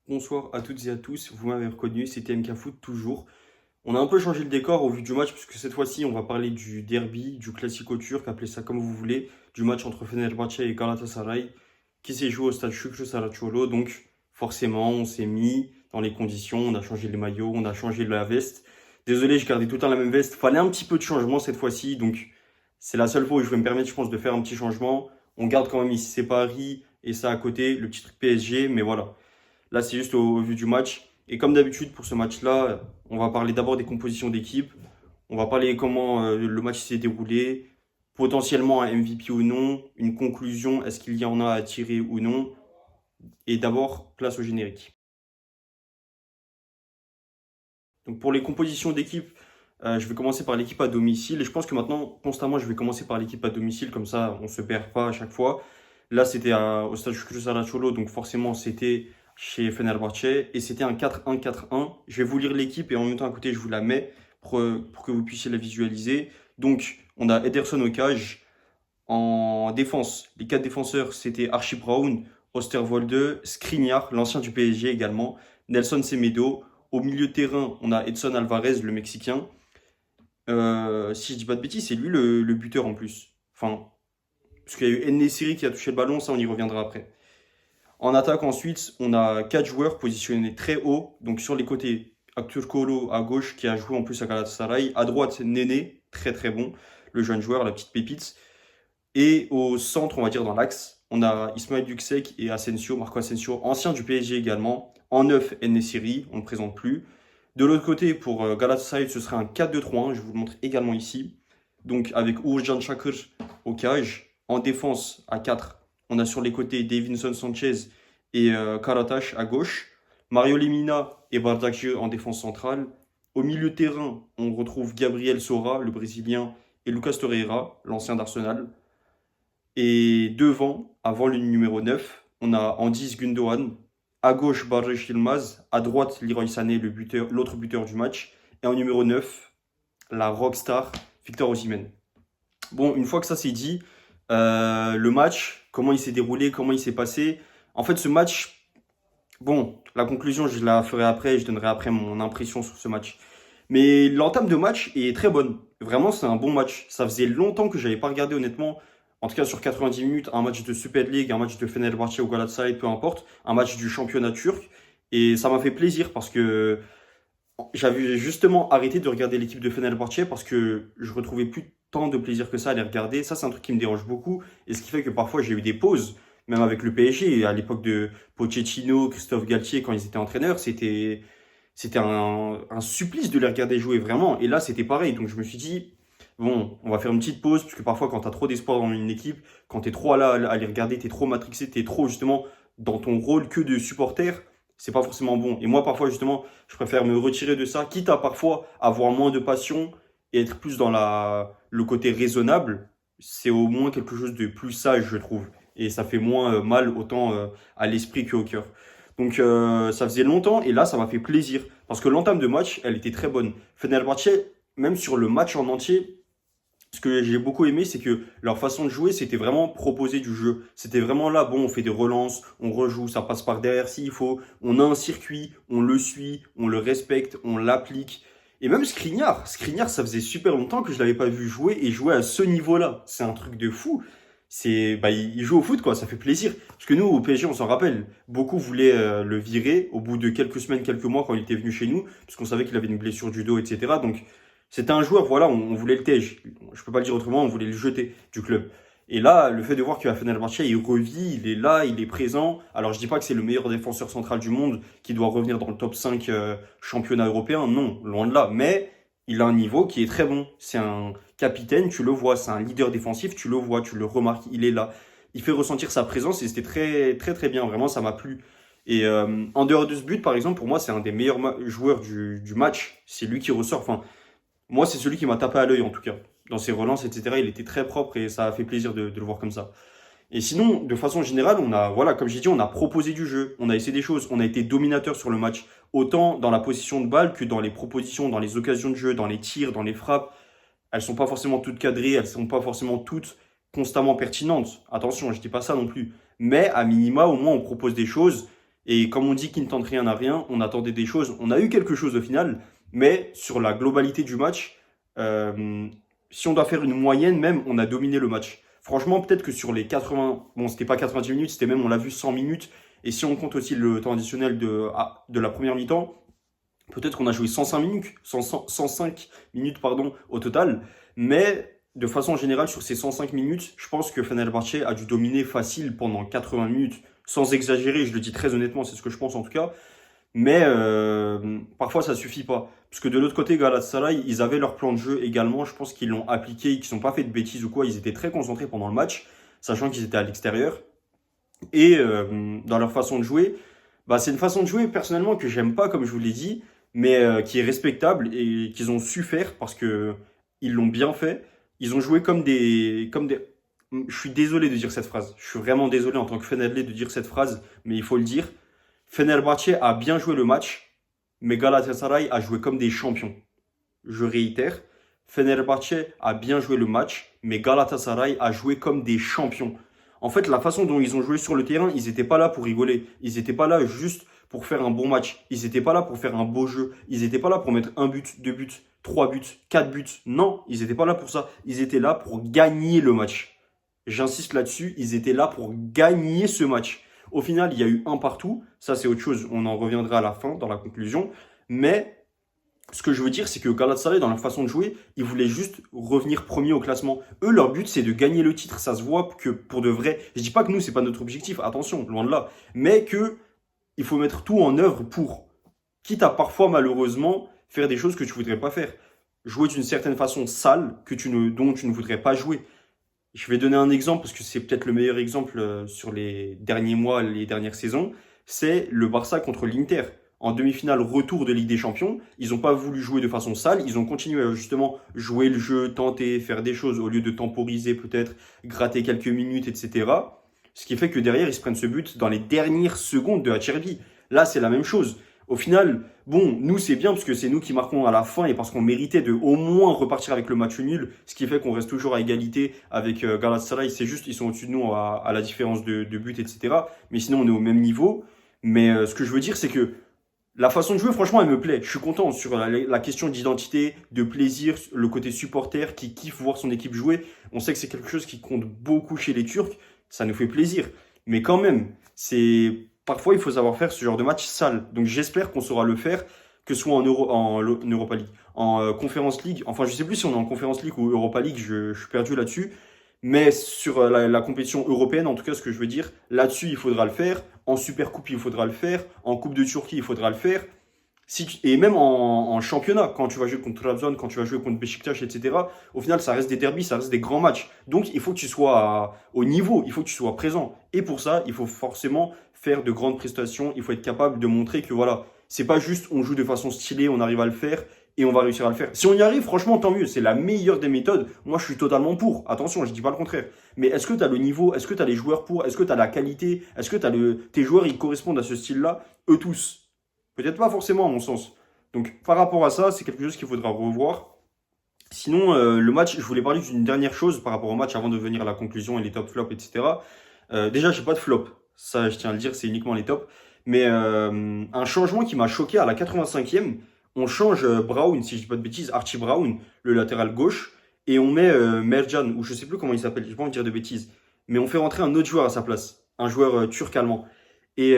Bonsoir à toutes et à tous, vous m'avez reconnu, c'était MK Foot toujours. On a un peu changé le décor au vu du match, puisque cette fois-ci, on va parler du derby, du classico turc, appelez ça comme vous voulez, du match entre Fenerbahçe et Galatasaray, qui s'est joué au stade Şükrü Saracoğlu. Donc, forcément, on s'est mis dans les conditions, on a changé les maillots, on a changé la veste. Désolé, je gardais tout le temps la même veste, fallait un petit peu de changement cette fois-ci, donc c'est la seule fois où je vais me permettre, je pense, de faire un petit changement. On garde quand même ici, c'est Paris, et ça à côté, le petit truc PSG, mais voilà. Là, c'est juste au vu du match. Et comme d'habitude, pour ce match-là, on va parler d'abord des compositions d'équipe. On va parler comment le match s'est déroulé, potentiellement un MVP ou non, une conclusion, est-ce qu'il y en a à tirer ou non. Et d'abord, place au générique. Donc pour les compositions d'équipe, je vais commencer par l'équipe à domicile. Et je pense que maintenant, constamment, je vais commencer par l'équipe à domicile, comme ça, on ne se perd pas à chaque fois. Là, c'était au stade Şükrü Saracoğlu, donc forcément, c'était chez Fenerbahçe. Et c'était un 4-1-4-1. Je vais vous lire l'équipe et en même temps, à côté, je vous la mets pour que vous puissiez la visualiser. Donc, on a Ederson au cage. En défense, les quatre défenseurs, c'était Archie Brown, Osterwolde, Skriniar, l'ancien du PSG également, Nelson Semedo. Au milieu de terrain, on a Edson Alvarez, le Mexicain. Si je dis pas de bêtises, c'est lui le buteur en plus. Enfin, parce qu'il y a eu En-Nesyri qui a touché le ballon, ça on y reviendra après. En attaque ensuite, on a quatre joueurs positionnés très haut. Donc sur les côtés, Aktürkoğlu à gauche qui a joué en plus à Galatasaray. À droite, Néné, très très bon, le jeune joueur, la petite pépite. Et au centre, on va dire dans l'axe, on a Ismail Yüksek et Asensio, Marco Asensio, ancien du PSG également. En neuf, En-Nesyri, on ne le présente plus. De l'autre côté, pour Galatasaray, ce serait un 4-2-3-1, je vous le montre également ici. Donc avec Uğurcan Çakır au cage. En défense, à 4, on a sur les côtés Davinson Sanchez et Karataş à gauche. Mario Lemina et Bardakçı en défense centrale. Au milieu de terrain, on retrouve Gabriel Sora, le Brésilien, et Lucas Torreira, l'ancien d'Arsenal. Et devant, avant le numéro 9, on a Andis Gundogan. À gauche, Barış Yılmaz. À droite, Leroy Sané, l'autre buteur du match. Et en numéro 9, la rockstar Victor Osimhen. Bon, une fois que ça c'est dit, le match, comment il s'est déroulé, comment il s'est passé. En fait, ce match, bon, la conclusion, je la ferai après, je donnerai après mon impression sur ce match. Mais l'entame de match est très bonne. Vraiment, c'est un bon match. Ça faisait longtemps que je n'avais pas regardé, honnêtement, en tout cas sur 90 minutes, un match de Super League, un match de Fenerbahçe ou Galatasaray, peu importe, un match du championnat turc. Et ça m'a fait plaisir parce que j'avais justement arrêté de regarder l'équipe de Fenerbahçe parce que je retrouvais plus tant de plaisir que ça à les regarder. Ça, c'est un truc qui me dérange beaucoup. Et ce qui fait que parfois, j'ai eu des pauses, même avec le PSG. À l'époque de Pochettino, Christophe Galtier, quand ils étaient entraîneurs, c'était un supplice de les regarder jouer, vraiment. Et là, c'était pareil. Donc, je me suis dit, bon, on va faire une petite pause, parce que parfois, quand tu as trop d'espoir dans une équipe, quand tu es trop là à les regarder, tu es trop matrixé, tu es trop justement dans ton rôle que de supporter, c'est pas forcément bon. Et moi, parfois, justement, je préfère me retirer de ça, quitte à parfois avoir moins de passion et être plus dans le côté raisonnable. C'est au moins quelque chose de plus sage, je trouve. Et ça fait moins mal autant à l'esprit qu'au cœur. Donc ça faisait longtemps et là ça m'a fait plaisir parce que l'entame de match elle était très bonne. Fenerbahçe, même sur le match en entier, ce que j'ai beaucoup aimé c'est que leur façon de jouer c'était vraiment proposer du jeu. C'était vraiment là, bon on fait des relances, on rejoue, ça passe par derrière s'il faut, on a un circuit, on le suit, on le respecte, on l'applique. Et même Skriniar ça faisait super longtemps que je l'avais pas vu jouer et jouer à ce niveau-là. C'est un truc de fou. Il joue au foot quoi, ça fait plaisir. Parce que nous au PSG on s'en rappelle, beaucoup voulaient le virer au bout de quelques semaines, quelques mois quand il était venu chez nous, parce qu'on savait qu'il avait une blessure du dos, etc. Donc c'était un joueur, voilà, on voulait le tège. Je peux pas le dire autrement, on voulait le jeter du club. Et là, le fait de voir qu'à Fenerbahçe, il revit, il est là, il est présent. Alors je dis pas que c'est le meilleur défenseur central du monde qui doit revenir dans le top 5 championnat européen, non, loin de là. Mais il a un niveau qui est très bon. C'est un capitaine, tu le vois, c'est un leader défensif, tu le vois, tu le remarques, il est là. Il fait ressentir sa présence et c'était très très très bien, vraiment ça m'a plu. Et en dehors de ce but, par exemple, pour moi, c'est un des meilleurs joueurs du match. C'est lui qui ressort. Enfin, moi, c'est celui qui m'a tapé à l'œil en tout cas. Dans ses relances, etc., il était très propre et ça a fait plaisir de le voir comme ça. Et sinon, de façon générale, on a, voilà, comme j'ai dit, on a proposé du jeu, on a essayé des choses, on a été dominateur sur le match, autant dans la position de balle que dans les propositions, dans les occasions de jeu, dans les tirs, dans les frappes. Elles sont pas forcément toutes cadrées, elles sont pas forcément toutes constamment pertinentes. Attention, je dis pas ça non plus. Mais à minima, au moins, on propose des choses Et comme on dit qui ne tente rien à rien, on attendait des choses. On a eu quelque chose au final, mais sur la globalité du match, euh, si on doit faire une moyenne même, on a dominé le match. Franchement, peut-être que sur les 80, bon, c'était pas 90 minutes, c'était même, on l'a vu, 100 minutes. Et si on compte aussi le temps additionnel de la première mi-temps, peut-être qu'on a joué 105 minutes, 105 minutes pardon, au total. Mais de façon générale, sur ces 105 minutes, je pense que Fenerbahçe a dû dominer facile pendant 80 minutes. Sans exagérer, je le dis très honnêtement, c'est ce que je pense en tout cas. Mais parfois, ça suffit pas. Parce que de l'autre côté, Galatasaray, ils avaient leur plan de jeu également. Je pense qu'ils l'ont appliqué, qu'ils n'ont pas fait de bêtises ou quoi. Ils étaient très concentrés pendant le match, sachant qu'ils étaient à l'extérieur. Et dans leur façon de jouer, bah, c'est une façon de jouer personnellement que j'aime pas, comme je vous l'ai dit, mais qui est respectable et qu'ils ont su faire parce que ils l'ont bien fait. Ils ont joué comme des. Je suis désolé de dire cette phrase. Je suis vraiment désolé en tant que Fenerlais de dire cette phrase, mais il faut le dire. Fenerbahçe a bien joué le match, mais Galatasaray a joué comme des champions. Je réitère, Fenerbahçe a bien joué le match, mais Galatasaray a joué comme des champions. En fait, la façon dont ils ont joué sur le terrain, ils n'étaient pas là pour rigoler. Ils n'étaient pas là juste pour faire un bon match. Ils n'étaient pas là pour faire un beau jeu. Ils n'étaient pas là pour mettre un but, deux buts, trois buts, quatre buts. Non, ils n'étaient pas là pour ça. Ils étaient là pour gagner le match. J'insiste là-dessus, ils étaient là pour gagner ce match. Au final, il y a eu un partout. Ça, c'est autre chose. On en reviendra à la fin, dans la conclusion. Mais ce que je veux dire, c'est que Galatasaray, dans leur façon de jouer, ils voulaient juste revenir premier au classement. Eux, leur but, c'est de gagner le titre. Ça se voit que pour de vrai. Je dis pas que nous, c'est pas notre objectif. Attention, loin de là. Mais que il faut mettre tout en œuvre pour, quitte à parfois, malheureusement, faire des choses que tu voudrais pas faire. Jouer d'une certaine façon sale dont tu ne voudrais pas jouer. Je vais donner un exemple parce que c'est peut-être le meilleur exemple sur les derniers mois, les dernières saisons. C'est le Barça contre l'Inter. En demi-finale retour de Ligue des Champions, ils n'ont pas voulu jouer de façon sale. Ils ont continué à justement jouer le jeu, tenter, faire des choses au lieu de temporiser peut-être, gratter quelques minutes, etc. Ce qui fait que derrière, ils se prennent ce but dans les dernières secondes de Acerbi. Là, c'est la même chose. Au final, bon, nous c'est bien parce que c'est nous qui marquons à la fin et parce qu'on méritait de au moins repartir avec le match nul, ce qui fait qu'on reste toujours à égalité avec Galatasaray. C'est juste, ils sont au-dessus de nous à la différence de but, etc. Mais sinon, on est au même niveau. Mais ce que je veux dire, c'est que la façon de jouer, franchement, elle me plaît. Je suis content sur la question d'identité, de plaisir, le côté supporter qui kiffe voir son équipe jouer. On sait que c'est quelque chose qui compte beaucoup chez les Turcs. Ça nous fait plaisir. Mais quand même, parfois, il faut savoir faire ce genre de match sale. Donc, j'espère qu'on saura le faire, que ce soit en Europa League, en Conference League. Enfin, je sais plus si on est en Conference League ou Europa League. Je suis perdu là-dessus. Mais sur la compétition européenne, en tout cas, ce que je veux dire, là-dessus, il faudra le faire. En Super Coupe, il faudra le faire. En Coupe de Turquie, il faudra le faire. Et même en championnat, quand tu vas jouer contre Trabzon, quand tu vas jouer contre Beşiktaş, etc., au final, ça reste des derbies, ça reste des grands matchs. Donc, il faut que tu sois au niveau, il faut que tu sois présent. Et pour ça, il faut forcément faire de grandes prestations. Il faut être capable de montrer que voilà, c'est pas juste on joue de façon stylée, on arrive à le faire et on va réussir à le faire. Si on y arrive, franchement, tant mieux. C'est la meilleure des méthodes. Moi, je suis totalement pour. Attention, je dis pas le contraire. Mais est-ce que tu as le niveau? Est-ce que tu as les joueurs pour? Est-ce que tu as la qualité? Est-ce que tes joueurs, ils correspondent à ce style-là? Eux tous. Peut-être pas forcément, à mon sens. Donc, par rapport à ça, c'est quelque chose qu'il faudra revoir. Sinon, le match, je voulais parler d'une dernière chose par rapport au match avant de venir à la conclusion et les top flops, etc. Déjà, j'ai pas de flop. Ça, je tiens à le dire, c'est uniquement les tops. Mais un changement qui m'a choqué à la 85e, on change Brown, si je dis pas de bêtises, Archie Brown, le latéral gauche, et on met Mercan, ou je sais plus comment il s'appelle, j'ai pas envie de dire de bêtises. Mais on fait rentrer un autre joueur à sa place, un joueur turc-allemand. Et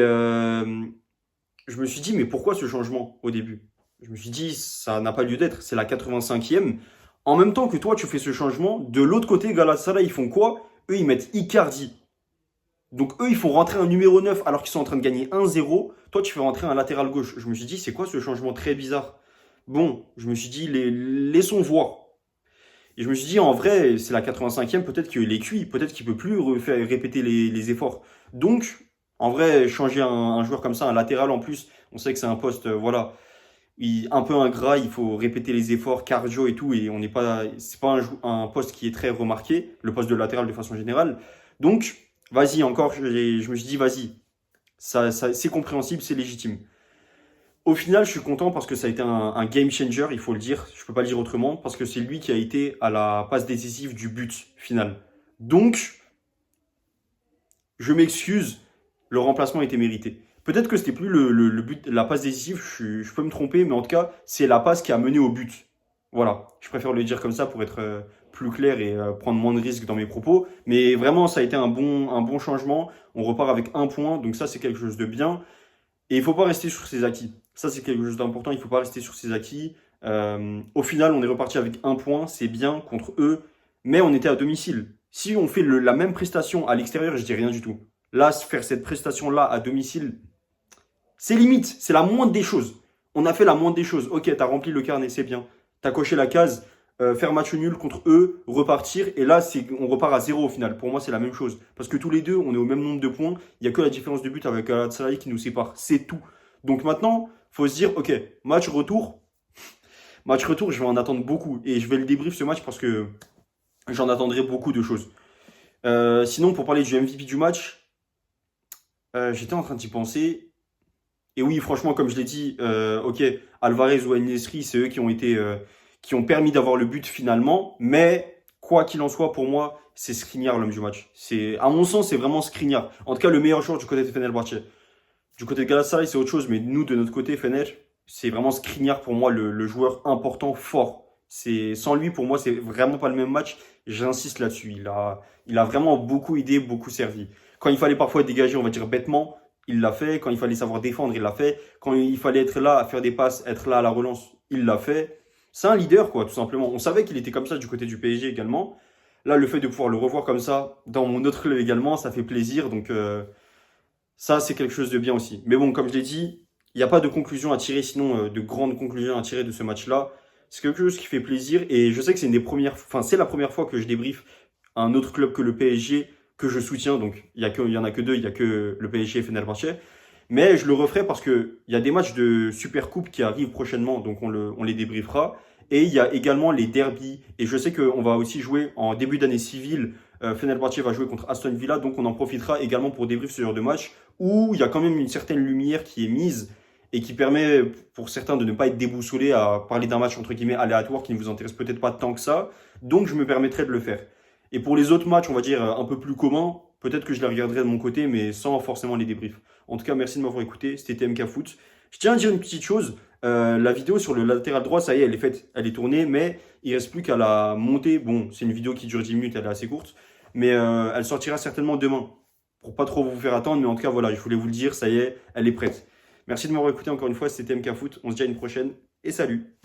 je me suis dit, mais pourquoi ce changement au début? Je me suis dit, ça n'a pas lieu d'être, c'est la 85e. En même temps que toi, tu fais ce changement, de l'autre côté, Galatasaray, ils font quoi? Eux, ils mettent Icardi. Donc eux, ils font rentrer un numéro 9 alors qu'ils sont en train de gagner 1-0. Toi, tu fais rentrer un latéral gauche. Je me suis dit, c'est quoi ce changement très bizarre? Bon, je me suis dit, laissons voir. Et je me suis dit, en vrai, c'est la 85e, peut-être qu'il est cuit, peut-être qu'il peut plus répéter les efforts. Donc, en vrai, changer un joueur comme ça, un latéral en plus, on sait que c'est un poste, voilà, un peu ingrat, il faut répéter les efforts, cardio et tout, et c'est pas un poste qui est très remarqué, le poste de latéral de façon générale. Donc, vas-je me suis dit, vas-y, c'est compréhensible, c'est légitime. Au final, je suis content parce que ça a été un game changer, il faut le dire. Je peux pas le dire autrement, parce que c'est lui qui a été à la passe décisive du but final. Donc, je m'excuse, le remplacement était mérité. Peut-être que c'était plus le but, la passe décisive, je peux me tromper, mais en tout cas, c'est la passe qui a mené au but. Voilà, je préfère le dire comme ça pour être plus clair et prendre moins de risques dans mes propos. Mais vraiment, ça a été un bon changement. On repart avec un point, donc ça, c'est quelque chose de bien. Et il ne faut pas rester sur ses acquis. Ça, c'est quelque chose d'important, il ne faut pas rester sur ses acquis. Au final, on est reparti avec un point, c'est bien contre eux, mais on était à domicile. Si on fait la même prestation à l'extérieur, je dis rien du tout. Là, faire cette prestation-là à domicile, c'est limite, c'est la moindre des choses. On a fait la moindre des choses. Ok, t'as rempli le carnet, c'est bien. T'as coché la case, faire match nul contre eux, repartir. Et là, on repart à zéro au final. Pour moi, c'est la même chose. Parce que tous les deux, on est au même nombre de points. Il n'y a que la différence de but avec Galatasaray qui nous sépare. C'est tout. Donc maintenant, faut se dire, ok, match retour. Match retour, je vais en attendre beaucoup. Et je vais le débrief ce match parce que j'en attendrai beaucoup de choses. Sinon, pour parler du MVP du match, j'étais en train d'y penser. Et oui, franchement, comme je l'ai dit, ok, Alvarez ou En-Nesyri, c'est eux qui ont permis d'avoir le but finalement. Mais quoi qu'il en soit, pour moi, c'est Skriniar l'homme du match. À mon sens, c'est vraiment Skriniar. En tout cas, le meilleur joueur du côté de Fenerbahçe. Du côté de Galatasaray, c'est autre chose, mais nous, de notre côté, Fener, c'est vraiment Skriniar pour moi le joueur important, fort. Sans lui, pour moi, c'est vraiment pas le même match. J'insiste là-dessus. Il a vraiment beaucoup aidé, beaucoup servi. Quand il fallait parfois dégager, on va dire bêtement, il l'a fait. Quand il fallait savoir défendre, il l'a fait. Quand il fallait être là à faire des passes, être là à la relance, il l'a fait. C'est un leader, quoi, tout simplement. On savait qu'il était comme ça du côté du PSG également. Là, le fait de pouvoir le revoir comme ça, dans mon autre club également, ça fait plaisir. Donc, ça, c'est quelque chose de bien aussi. Mais bon, comme je l'ai dit, il n'y a pas de conclusion à tirer, sinon de grandes conclusions à tirer de ce match-là. C'est quelque chose qui fait plaisir. Et je sais que c'est c'est la première fois que je débriefe un autre club que le PSG que je soutiens. Donc, il y en a que deux, il n'y a que le PSG et Fenerbahçe. Mais je le referai parce qu'il y a des matchs de Super Coupe qui arrivent prochainement, donc on les débriefera. Et il y a également les derbies. Et je sais qu'on va aussi jouer en début d'année civile. Fenerbahçe va jouer contre Aston Villa, donc on en profitera également pour débriefer ce genre de match où il y a quand même une certaine lumière qui est mise et qui permet pour certains de ne pas être déboussolés à parler d'un match entre guillemets aléatoire qui ne vous intéresse peut-être pas tant que ça. Donc je me permettrai de le faire. Et pour les autres matchs, on va dire un peu plus communs, peut-être que je les regarderai de mon côté, mais sans forcément les débriefs. En tout cas, merci de m'avoir écouté. C'était TMK Foot. Je tiens à dire une petite chose. La vidéo sur le latéral droit, ça y est, elle est faite, elle est tournée, mais il reste plus qu'à la monter. Bon, c'est une vidéo qui dure 10 minutes, elle est assez courte, mais elle sortira certainement demain. Pour pas trop vous faire attendre, mais en tout cas, voilà, je voulais vous le dire, ça y est, elle est prête. Merci de m'avoir écouté encore une fois, c'était TMK Foot. On se dit à une prochaine et salut!